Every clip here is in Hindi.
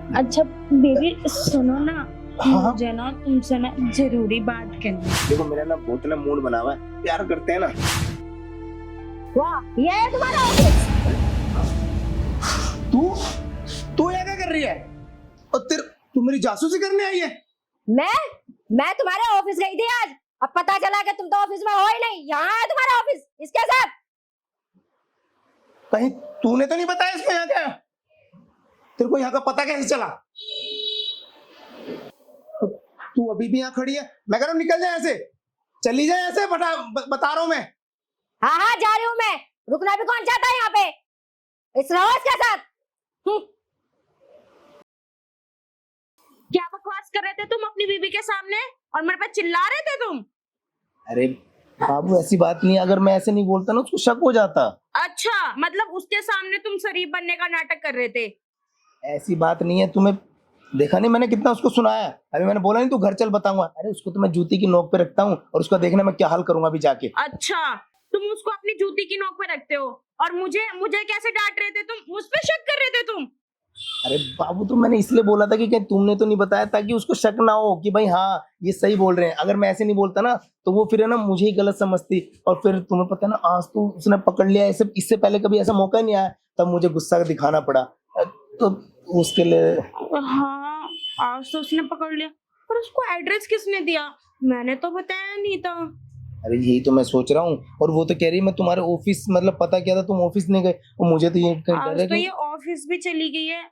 अच्छा बेबी सुनो ना, हाँ मुझे ना तुमसे ना जरूरी बात करनी है। देखो, मेरा ना बहुत ना मूड बना हुआ है, प्यार करते हैं ना। वाह, ये है तुम्हारा ऑफिस। तू तू यहाँ क्या कर रही है? और तू मेरी जासूसी करने आई है? मैं तुम्हारे ऑफिस गई थी आज। अब पता चला कि तुम तो ऑफिस में हो ही नहीं। यहाँ है तुम्हारा ऑफिस, इसके साथ। कहीं तूने तो नहीं बताया इसको यहाँ क्या? तेरे को यहाँ का पता कैसे चला? तू अभी भी यहाँ खड़ी है? मैं कह रहा हूँ निकल जाए, ऐसे चली जाए, ऐसे बता रहा हूँ मैं। हाँ हाँ, जा रही हूँ मैं। रुकना भी कौन चाहता है यहाँ पे? इस रहो इसके साथ। क्या बकवास कर रहे थे तुम अपनी बीबी के सामने और मेरे पे चिल्ला रहे थे तुम? अरे बाबू, ऐसी बात नहीं है। अगर मैं ऐसे नहीं बोलता ना, उसको शक हो जाता। अच्छा, मतलब उसके सामने तुम शरीफ बनने का नाटक कर रहे थे? ऐसी बात नहीं है। तुम्हें देखा नहीं मैंने कितना उसको सुनाया? अभी मैंने बोला नहीं तू घर चल, बताऊंगा। अरे उसको तो मैं जूती की नोक पे रखता हूँ, और उसका देखना मैं क्या हाल करूंगा अभी जाके। अच्छा, तुम उसको अपनी जूती की नोक पे रखते हो और मुझे मुझे कैसे डांट रहे थे तुम? मुझ पे शक कर रहे थे तुम? अरे बाबू, तो मैंने इसलिए बोला था कि कहीं तुमने तो नहीं बताया, ताकि उसको शक ना हो कि भाई हाँ ये सही बोल रहे हैं। अगर मैं ऐसे नहीं बोलता ना, तो वो फिर है ना मुझे ही गलत समझती, और फिर तुम्हें पता है ना, आज तो उसने पकड़ लिया। ऐसे इससे पहले कभी ऐसा मौका ही नहीं आया, तब मुझे गुस्सा दिखाना पड़ा। तो उसके लिए हाँ, आज तो उसने पकड़ लिया, पर उसको एड्रेस किसने दिया? मैंने तो बताया नहीं था। अरे यही तो मैं सोच रहा हूँ। और वो तो कह रही मैं तुम्हारे ऑफिस, मतलब पता किया था तुम ऑफिस नहीं गए, और मुझे तो ये डर आज है तो कि ये ऑफिस भी चली गई है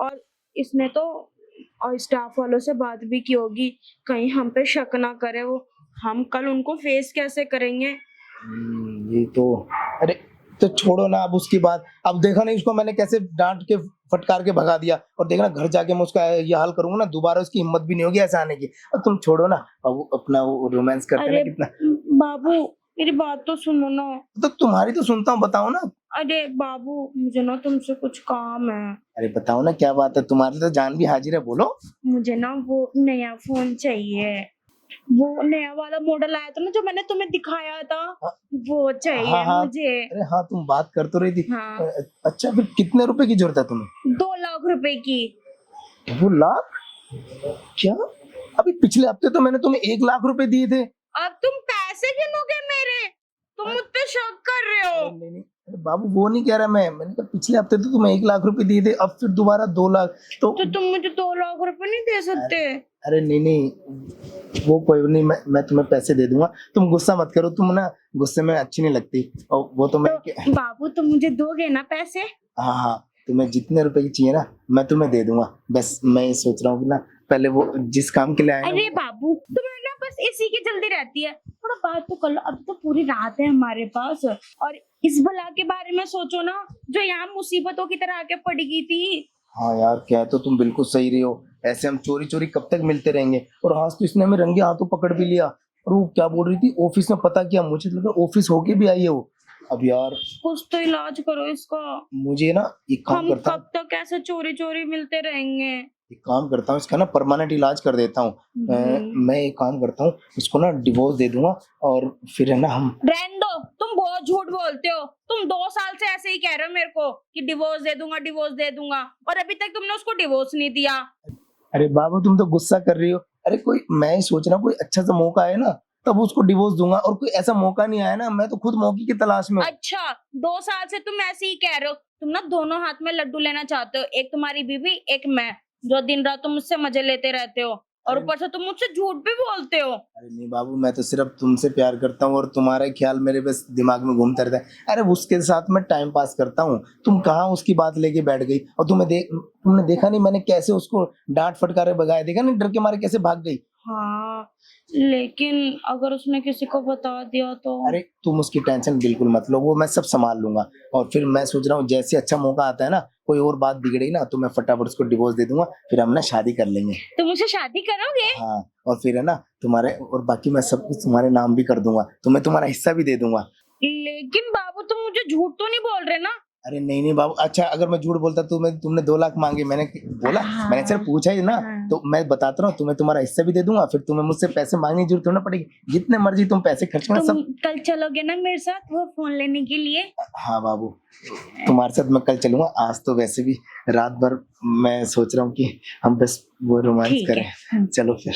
और इसने तो और स्टाफ वालों से बात भी की होगी, कहीं हम पे शक ना करे वो। हम कल उनको फेस कैसे करेंगे? ये तो, अरे तो छोड़ो ना अब उसकी बात। अब देखा नहीं उसको मैंने कैसे डांट के फटकार के भगा दिया, और देखना घर जाके मैं उसका ये हाल करूंगा ना, दोबारा उसकी हिम्मत भी नहीं होगी ऐसा आने की। और तुम छोड़ो ना, अब अपना वो रोमांस करते हैं अरे ना कितना। बाबू, मेरी बात तो सुनो ना। तो तुम्हारी तो सुनता हूँ, बताओ ना। अरे बाबू, मुझे ना तुमसे कुछ काम है। अरे बताओ ना क्या बात है, तुम्हारी तो जान भी हाजिर है, बोलो। मुझे ना वो नया फोन चाहिए। वो नया वाला मॉडल आया था ना, जो मैंने तुम्हें दिखाया था, वो चाहिए हाँ हाँ, मुझे। अरे हाँ तुम बात कर तो रही थी। हाँ। अच्छा, फिर कितने रुपए की जरूरत है तुम्हें? 2 लाख रुपए की। 2 लाख? क्या? अभी पिछले हफ्ते तो मैंने तुम्हें 1 लाख रुपए दिए थे। अब तुम पैसे गिनोगे मेरे? तुम मुझ पे शक कर रहे हो? नहीं नहीं, अरे बाबू वो नहीं कह रहा मैंने कहा पिछले हफ्ते तो तुम्हें 1 लाख रुपए दिए थे, अब फिर दोबारा 2 लाख तो तुम मुझे 2 लाख रुपए नहीं दे सकते? अरे नहीं नहीं, वो कोई नहीं, मैं तुम्हें पैसे दे दूंगा। तुम गुस्सा मत करो, तुम ना गुस्से में अच्छी नहीं लगती। और वो तो मैं तो बाबू, तुम मुझे दोगे ना पैसे? हाँ हाँ, तुम्हें जितने रुपए की चाहिए ना मैं तुम्हें दे दूंगा। बस मैं ये सोच रहा हूँ कि ना पहले वो जिस काम के लिए आए ना, अरे बाबू, तुम्हें ना बस इसी की जल्दी रहती है। थोड़ा बात तो कर लो, अब तो पूरी रात है हमारे पास। और इस बला के बारे में सोचो ना, जो यहाँ मुसीबतों की तरह आके पड़ गई थी। हाँ यार, क्या तो तुम बिल्कुल सही रही हो। ऐसे हम चोरी चोरी कब तक मिलते रहेंगे? और आज तो इसने हमें रंगे हाथों पकड़ भी लिया। और वो क्या बोल रही थी, ऑफिस में पता किया, मुझे लगा ऑफिस होके भी आई है वो। अब यार कुछ तो इलाज करो इसका। मुझे ना एक काम हम करता कब तक ऐसे चोरी चोरी मिलते रहेंगे? एक काम करता हूँ, इसका ना परमानेंट इलाज कर देता हूँ। मैं एक काम करता हूँ, इसको ना डिवोर्स दे दूंगा, और फिर है ना हम रहने दो, तुम बहुत झूठ बोलते हो। तुम 2 साल से ऐसे ही कह रहे हो मेरे को कि डिवोर्स दे दूंगा, डिवोर्स दे दूंगा, और अभी तक तुमने उसको डिवोर्स नहीं दिया। अरे बाबू, तुम तो गुस्सा कर रही हो। अरे कोई, मैं ही सोच रहा हूँ कोई अच्छा सा मौका आए ना तब उसको डिवोर्स दूंगा, और कोई ऐसा मौका नहीं आया ना, मैं तो खुद मौके की तलाश में हूँ। अच्छा, 2 साल से तुम ऐसे ही कह रहे हो। तुम ना दोनों हाथ में लड्डू लेना चाहते हो, एक तुम्हारी बीबी, एक मैं, जो दिन रात तुम मुझसे मजे लेते रहते हो, और ऊपर से तुम मुझसे झूठ भी बोलते हो। अरे नहीं बाबू, मैं तो सिर्फ तुमसे प्यार करता हूँ, और तुम्हारा ख्याल मेरे बस दिमाग में घूमता रहता है। अरे उसके साथ मैं टाइम पास करता हूँ, तुम कहाँ उसकी बात लेके बैठ गई? और तुमने देखा नहीं मैंने कैसे उसको डांट फटकारे भगाया? देखा नहीं डर के मारे कैसे भाग गई? हाँ, लेकिन अगर उसने किसी को बता दिया तो? अरे तुम उसकी टेंशन बिल्कुल मत लो, वो मैं सब संभाल लूंगा। और फिर मैं सोच रहा हूँ जैसे अच्छा मौका आता है ना, कोई और बात बिगड़ी ना, तो मैं फटाफट उसको डिवोर्स दे दूंगा, फिर हम ना शादी कर लेंगे। तुम मुझसे शादी करोगे? हाँ, और फिर है ना तुम्हारे, और बाकी मैं सब कुछ तुम्हारे नाम भी कर दूंगा, तुम्हें तुम्हारा हिस्सा भी दे दूंगा। लेकिन बाबू, तुम मुझे झूठ तो नहीं बोल रहे ना? अरे नहीं नहीं बाबू, अच्छा अगर मैं झूठ बोलता तो मैं तुमने 2 लाख मांगे, मैंने बोला, हाँ। मैंने सिर्फ पूछा ही ना, हाँ। तो मैं बताता रहा हूँ तुम्हें तुम्हारा हिस्सा भी दे दूंगा, फिर तुम्हें मुझसे पैसे मांगने की जरूरत थोड़ी ना पड़ेगी, जितने मर्जी तुम पैसे खर्च करना तुम सब। कल चलोगे ना मेरे साथ वो फोन लेने के लिए? हाँ बाबू, तुम्हारे साथ मैं कल चलूंगा, आज तो वैसे भी रात भर मैं सोच रहा हूँ कि हम बस वो रोमांस ठीक है। करें, चलो फिर।